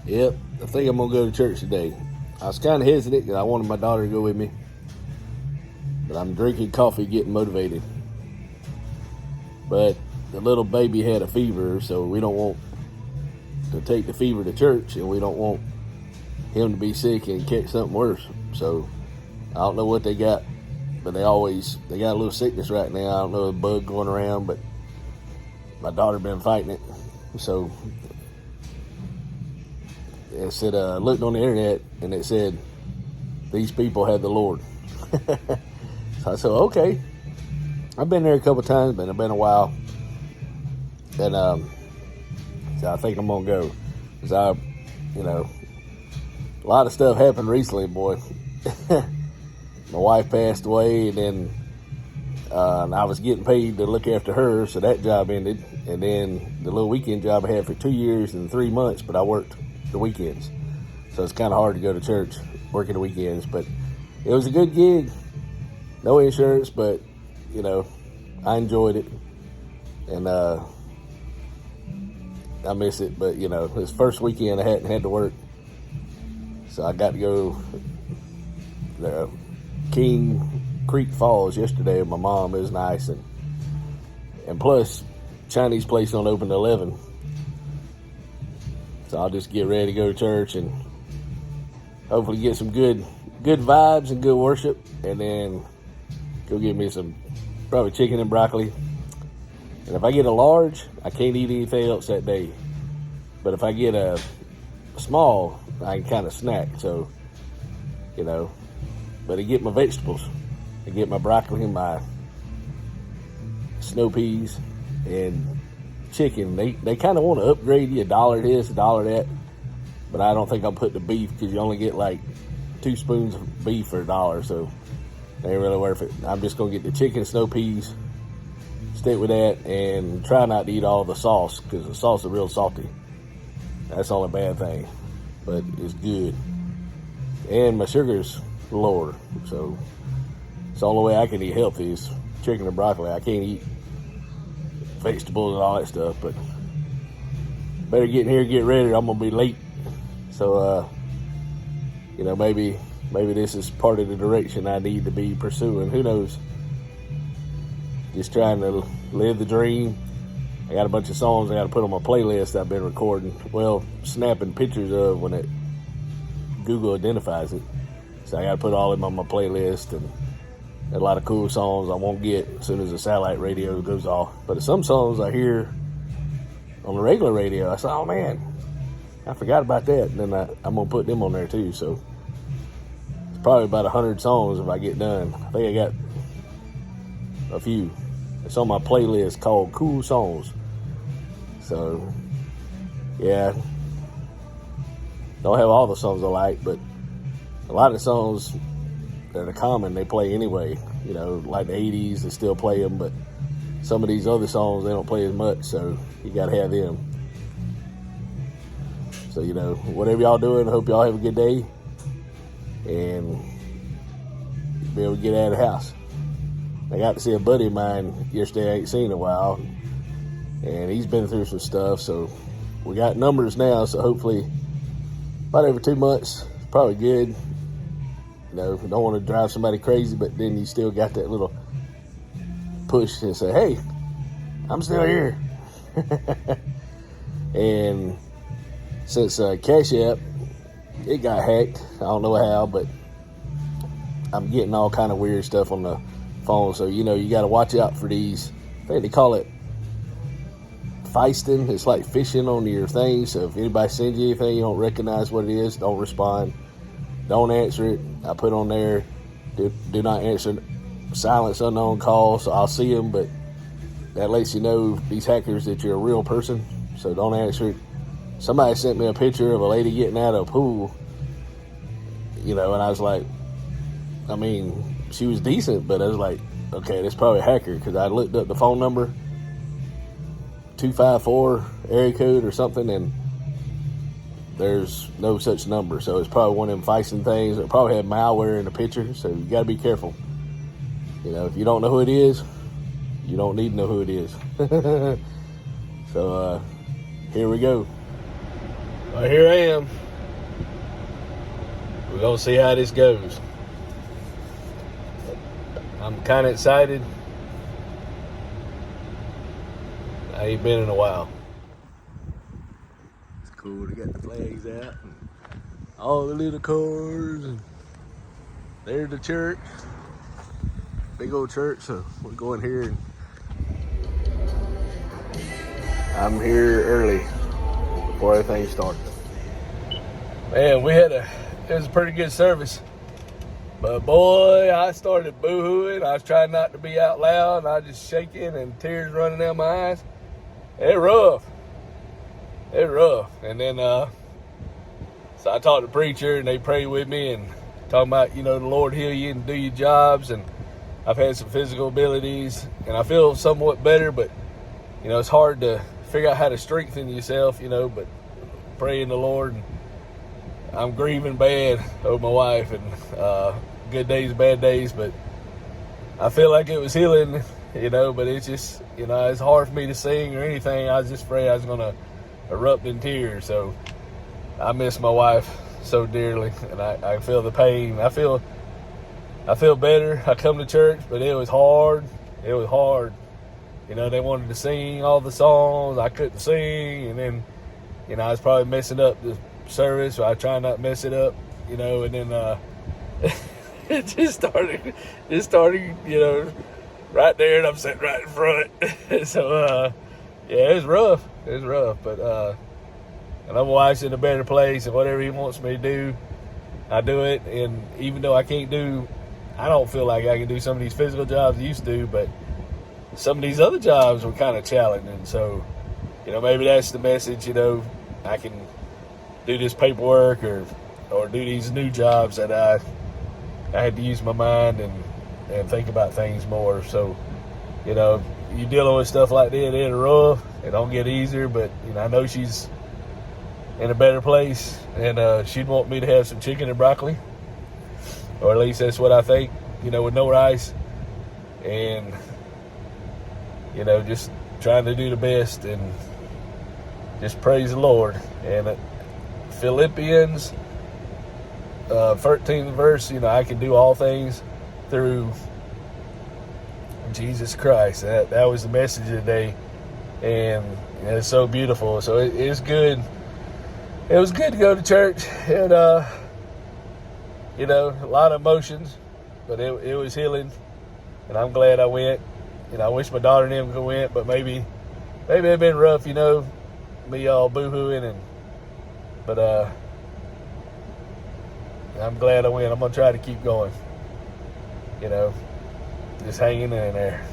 Yep, I think I'm gonna go to church today. I was kind of hesitant because I wanted my daughter to go with me, but I'm drinking coffee, getting motivated. But the little baby had a fever, so we don't want to take the fever to church, and we don't want him to be sick and catch something worse. So I don't know what they got, but they got a little sickness right now. I don't know, a bug going around, but my daughter been fighting it. So it said, looked on the internet, and it said, these people had the Lord. So I said, okay. I've been there a couple times, but it's been a while. And so I think I'm going to go. Because a lot of stuff happened recently, boy. My wife passed away, and then I was getting paid to look after her, so that job ended. And then the little weekend job I had for 2 years and 3 months, but I worked the weekends. So it's kind of hard to go to church working the weekends, but it was a good gig. No insurance, but, I enjoyed it. And I miss it, but, this first weekend I hadn't had to work. So I got to go to King Creek Falls yesterday with my mom. It was nice. And plus, Chinese place don't open at 11. So I'll just get ready to go to church and hopefully get some good vibes and good worship, and then go get me some probably chicken and broccoli. And if I get a large, I can't eat anything else that day. But if I get a small, I can kind of snack. So, but I get my vegetables. I get my broccoli and my snow peas and chicken. They kind of want to upgrade you, $1 this, $1 that. But I don't think I'll put the beef, because you only get like 2 spoons of beef for $1, so they ain't really worth it. I'm just going to get the chicken, snow peas, stick with that, and try not to eat all the sauce, because the sauce is real salty. That's the only bad thing, but it's good. And my sugar's lower, so it's the only way I can eat healthy is chicken and broccoli. I can't eat vegetables and all that stuff, but better get in here and get ready, or I'm going to be late. So, maybe this is part of the direction I need to be pursuing. Who knows? Just trying to live the dream. I got a bunch of songs I got to put on my playlist I've been recording. Well, snapping pictures of when Google identifies it. So I got to put all of them on my playlist, and a lot of cool songs I won't get as soon as the satellite radio goes off. But some songs I hear on the regular radio, I say, oh man, I forgot about that. And then I'm going to put them on there too. So it's probably about 100 songs if I get done. I think I got a few. It's on my playlist called Cool Songs. So, yeah. Don't have all the songs I like, but a lot of songs that are common, they play anyway. Like the 80s, they still play them, but some of these other songs, they don't play as much, so you got to have them. So, whatever y'all doing, I hope y'all have a good day and be able to get out of the house. I got to see a buddy of mine yesterday I ain't seen in a while, and he's been through some stuff, so we got numbers now, so hopefully about every 2 months, it's probably good. Don't want to drive somebody crazy, but then you still got that little push and say, hey, I'm still here. And since Cash App, it got hacked. I don't know how, but I'm getting all kind of weird stuff on the phone. So, you got to watch out for these. I think they call it feisting. It's like fishing on your thing. So if anybody sends you anything you don't recognize what it is, don't respond. Don't answer it. I put on there, do not answer silence unknown calls. So I'll see them, but that lets you know, these hackers, that you're a real person. So don't answer it. Somebody sent me a picture of a lady getting out of a pool, and I was like, she was decent, but I was like, okay, that's probably a hacker, because I looked up the phone number, 254 area code or something, and there's no such number. So it's probably one of them feisting things. It probably had malware in the picture, so you got to be careful. If you don't know who it is, you don't need to know who it is. So here we go. Well, here I am. we're gonna see how this goes. I'm kind of excited. I ain't been in a while. It's cool to get the flags out and all the little cars, and there's the church, big old church. So we're going here, and I'm here early before everything starts. Man, it was a pretty good service. But boy, I started boo-hooing. I was trying not to be out loud, and I was just shaking and tears running down my eyes. It's rough. And then, so I talked to the preacher, and they prayed with me and talking about, the Lord heal you and do your jobs. And I've had some physical abilities, and I feel somewhat better, but, it's hard to figure out how to strengthen yourself, but praying the Lord. And I'm grieving bad over my wife, and good days, bad days, but I feel like it was healing, but it's just, it's hard for me to sing or anything. I was just afraid I was going to erupt in tears. So I miss my wife so dearly, and I feel the pain. I feel better. I come to church, but it was hard. They wanted to sing all the songs. I couldn't sing, and then, I was probably messing up the service, so I try not to mess it up, and then it just started, right there, and I'm sitting right in front. So, yeah, it's rough, but, and I'm wife's in a better place, and whatever he wants me to do, I do it. And even though I don't feel like I can do some of these physical jobs I used to, but some of these other jobs were kind of challenging. So, maybe that's the message, I can do this paperwork or do these new jobs that I had to use my mind and think about things more. So, you dealing with stuff like that, it's rough. It don't get easier, but, I know she's in a better place, and she'd want me to have some chicken and broccoli, or at least that's what I think, with no rice, and, just trying to do the best and just praise the Lord. And Philippians 13th verse, I can do all things through Jesus Christ. That was the message of the day, and it's so beautiful. So it's good. It was good to go to church, and a lot of emotions, but it was healing, and I'm glad I went. I wish my daughter and them could went, but maybe it'd been rough, me all boo-hooing, but I'm glad I went. I'm gonna try to keep going, just hanging in there.